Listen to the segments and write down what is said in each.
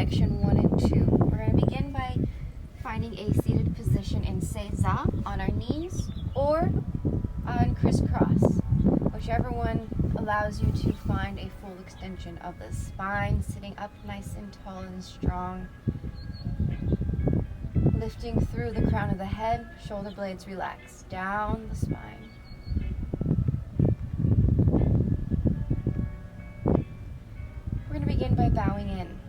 section 1 and 2. We're going to begin by finding a seated position in seiza on our knees or on crisscross, whichever one allows you to find a full extension of the spine, sitting up nice and tall and strong, lifting through the crown of the head, shoulder blades relax down the spine. We're going to begin by bowing in.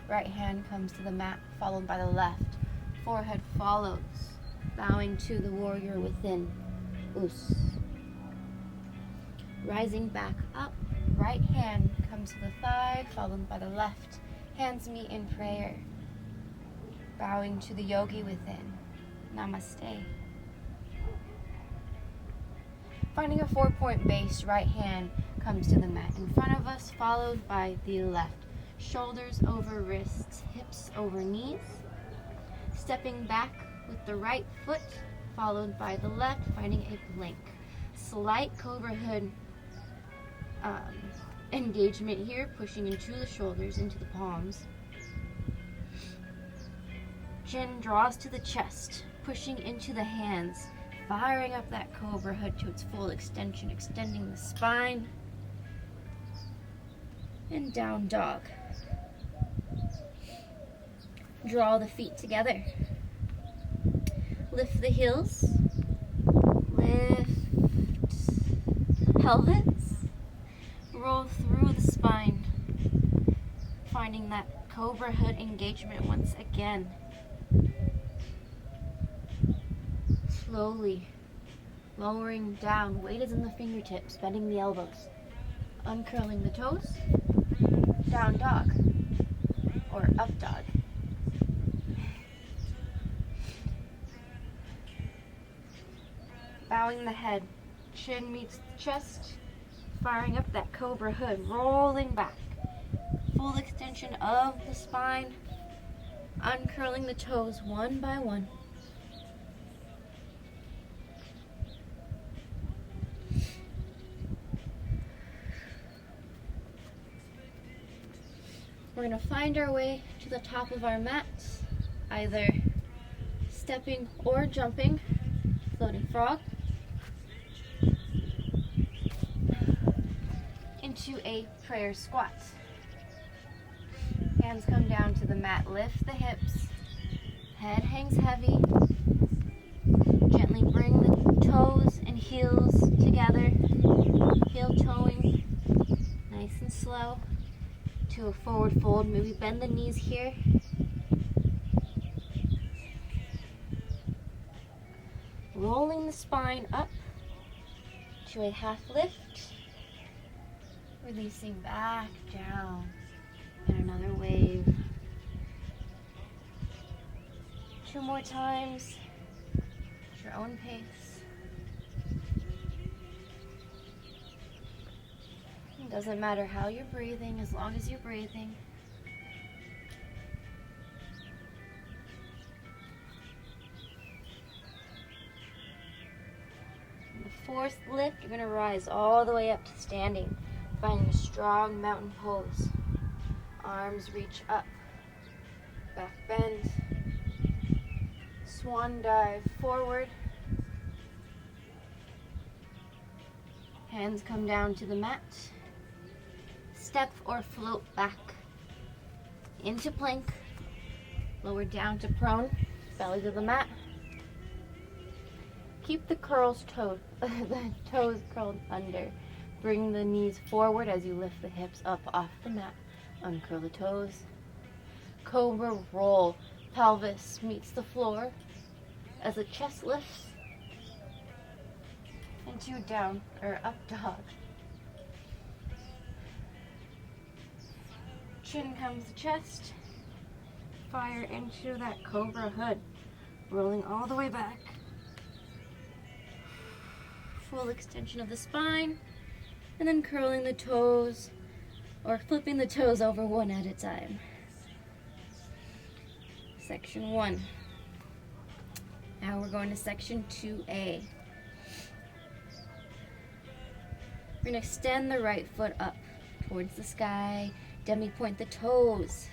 Right hand comes to the mat, followed by the left. Forehead follows, bowing to the warrior within. Us. Rising back up, right hand comes to the thigh, followed by the left. Hands meet in prayer. Bowing to the yogi within. Namaste. Finding a 4-point base, right hand comes to the mat in front of us, followed by the left. Shoulders over wrists, hips over knees. Stepping back with the right foot, followed by the left, finding a plank. Slight cobra hood engagement here, pushing into the shoulders, into the palms. Chin draws to the chest, pushing into the hands, firing up that cobra hood to its full extension, extending the spine. And down dog. Draw the feet together. Lift the heels. Lift pelvis. Roll through the spine. Finding that cobra hood engagement once again. Slowly lowering down. Weight is in the fingertips, bending the elbows. Uncurling the toes. Down dog. Or up dog. Bowing the head, chin meets the chest, firing up that cobra hood, rolling back. Full extension of the spine, uncurling the toes one by one. We're going to find our way to the top of our mats, either stepping or jumping, floating frog. Into a prayer squat. Hands come down to the mat, lift the hips, head hangs heavy. Gently bring the toes and heels together, heel toeing, nice and slow, to a forward fold. Maybe bend the knees here. Rolling the spine up to a half lift. Releasing back down and another wave. 2 more times at your own pace. It doesn't matter how you're breathing, as long as you're breathing. And the 4th lift, you're going to rise all the way up to standing. Finding a strong mountain pose. Arms reach up. Back bend. Swan dive forward. Hands come down to the mat. Step or float back. Into plank. Lower down to prone. Belly to the mat. Keep the the toes curled under. Bring the knees forward as you lift the hips up off the mat. Uncurl the toes. Cobra roll. Pelvis meets the floor as the chest lifts into down or up dog. Chin comes the chest. Fire into that cobra hood. Rolling all the way back. Full extension of the spine. And then curling the toes or flipping the toes over one at a time. Section 1. Now we're going to section 2A. We're going to extend the right foot up towards the sky, demi-point the toes.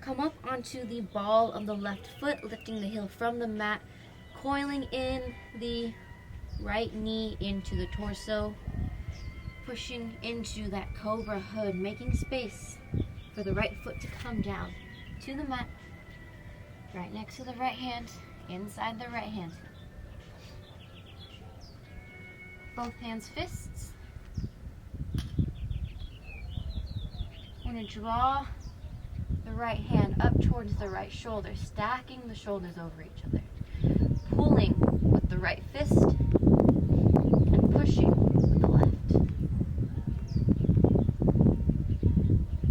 Come up onto the ball of the left foot, lifting the heel from the mat, coiling in the right knee into the torso, pushing into that cobra hood, making space for the right foot to come down to the mat, right next to the right hand, inside the right hand. Both hands fists. I'm going to draw the right hand up towards the right shoulder, stacking the shoulders over each other. Pulling with the right fist and pushing with the left.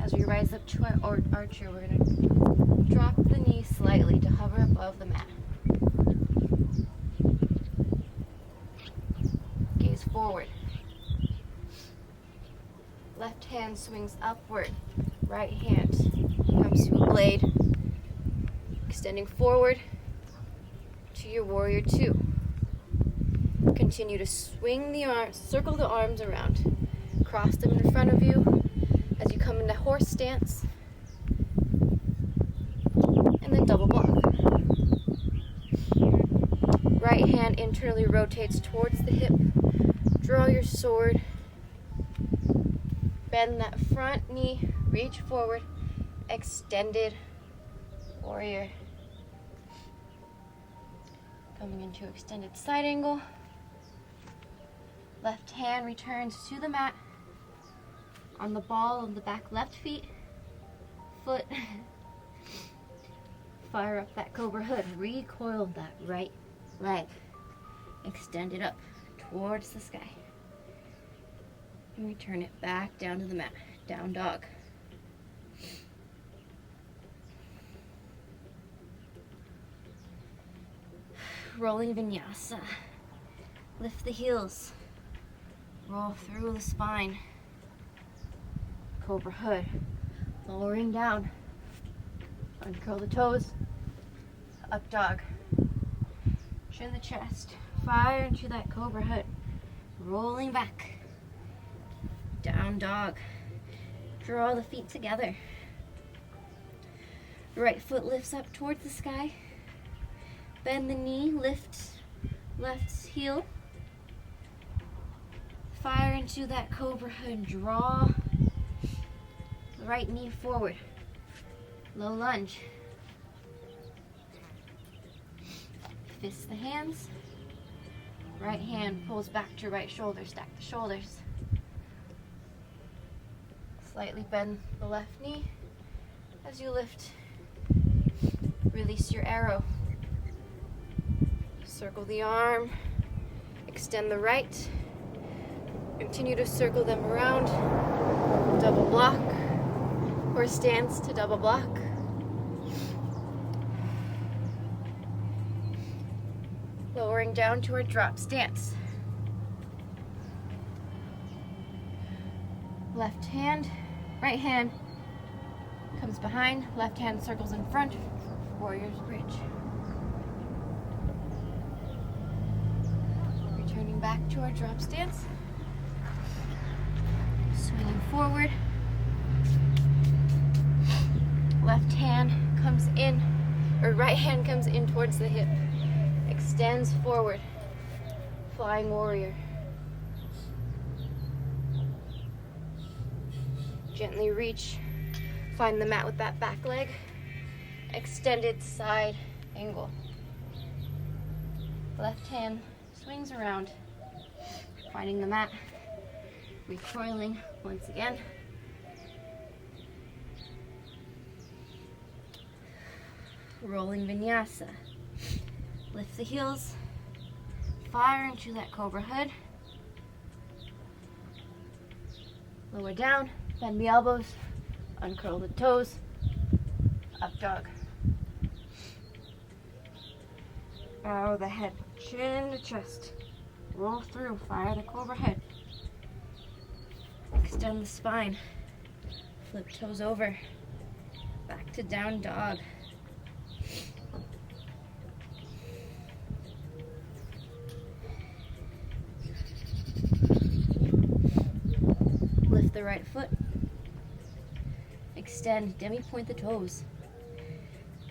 As we rise up to our archer, we're going to drop the knee slightly to hover above the mat. Gaze forward. Left hand swings upward. Right hand comes to a blade, extending forward to your warrior two. Continue to swing the arms, circle the arms around, cross them in front of you as you come into horse stance, and then double block. Right hand internally rotates towards the hip. Draw your sword. Bend that front knee, reach forward, extended warrior. Coming into extended side angle. Left hand returns to the mat on the ball of the back left foot. Fire up that cobra hood, recoil that right leg, extend it up towards the sky. And return it back down to the mat. Down dog. Rolling vinyasa. Lift the heels. Roll through the spine. Cobra hood. Lowering down. Uncurl the toes. Up dog. Chin the chest. Fire into that cobra hood. Rolling back. Down dog. Draw the feet together. Right foot lifts up towards the sky. Bend the knee, lift left heel. Fire into that cobra hood. Draw the right knee forward. Low lunge. Fist the hands. Right hand pulls back to right shoulder. Stack the shoulders. Slightly bend the left knee. As you lift, release your arrow. Circle the arm. Extend the right. Continue to circle them around. Double block. Horse stance to double block. Lowering down to our drop stance. Left hand, right hand comes behind, left hand circles in front, warrior's bridge. Returning back to our drop stance. Swinging forward. Left hand comes in, or right hand comes in towards the hip. Extends forward. Flying warrior. Gently reach. Find the mat with that back leg. Extended side angle. Left hand swings around. Finding the mat. Recoiling once again. Rolling vinyasa. Lift the heels. Fire into that cobra hood. Lower down. Bend the elbows. Uncurl the toes. Up dog. Bow the head. Chin to chest. Roll through. Fire the cobra head. Extend the spine. Flip toes over. Back to down dog. Lift the right foot. Extend, demi-point the toes.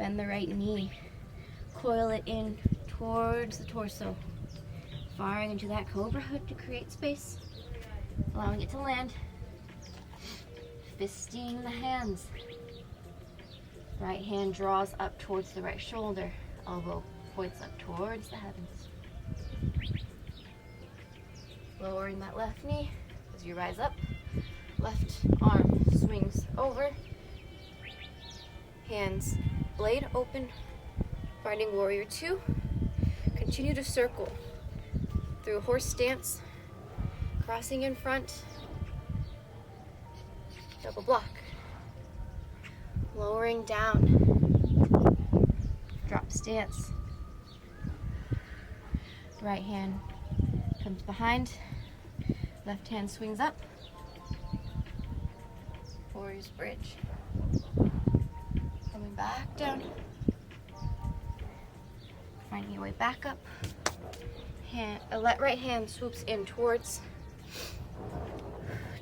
Bend the right knee. Coil it in towards the torso. Firing into that cobra hood to create space. Allowing it to land. Fisting the hands. Right hand draws up towards the right shoulder. Elbow points up towards the heavens. Lowering that left knee as you rise up. Left arm swings over. Hands blade open. Finding warrior two. Continue to circle through horse stance. Crossing in front. Double block. Lowering down. Drop stance. Right hand comes behind. Left hand swings up. Warrior's bridge. Coming back down. Finding your way back up. Right hand swoops in towards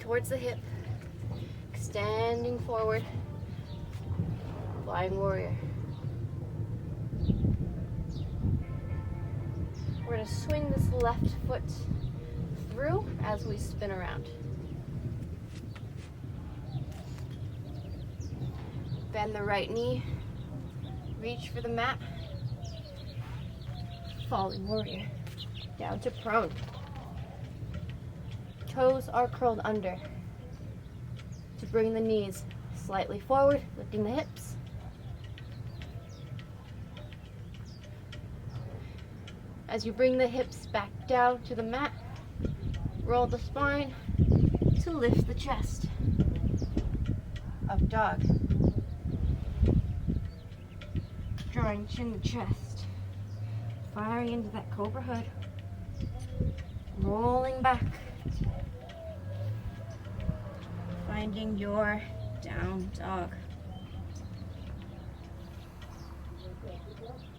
the hip. Extending forward. Flying warrior. We're going to swing this left foot through as we spin around. Bend the right knee. Reach for the mat. Falling warrior. Down to prone. Toes are curled under to bring the knees slightly forward, lifting the hips. As you bring the hips back down to the mat, roll the spine to lift the chest. Up dog. Drawing chin to chest. Firing into that cobra hood. Rolling back. Finding your down dog.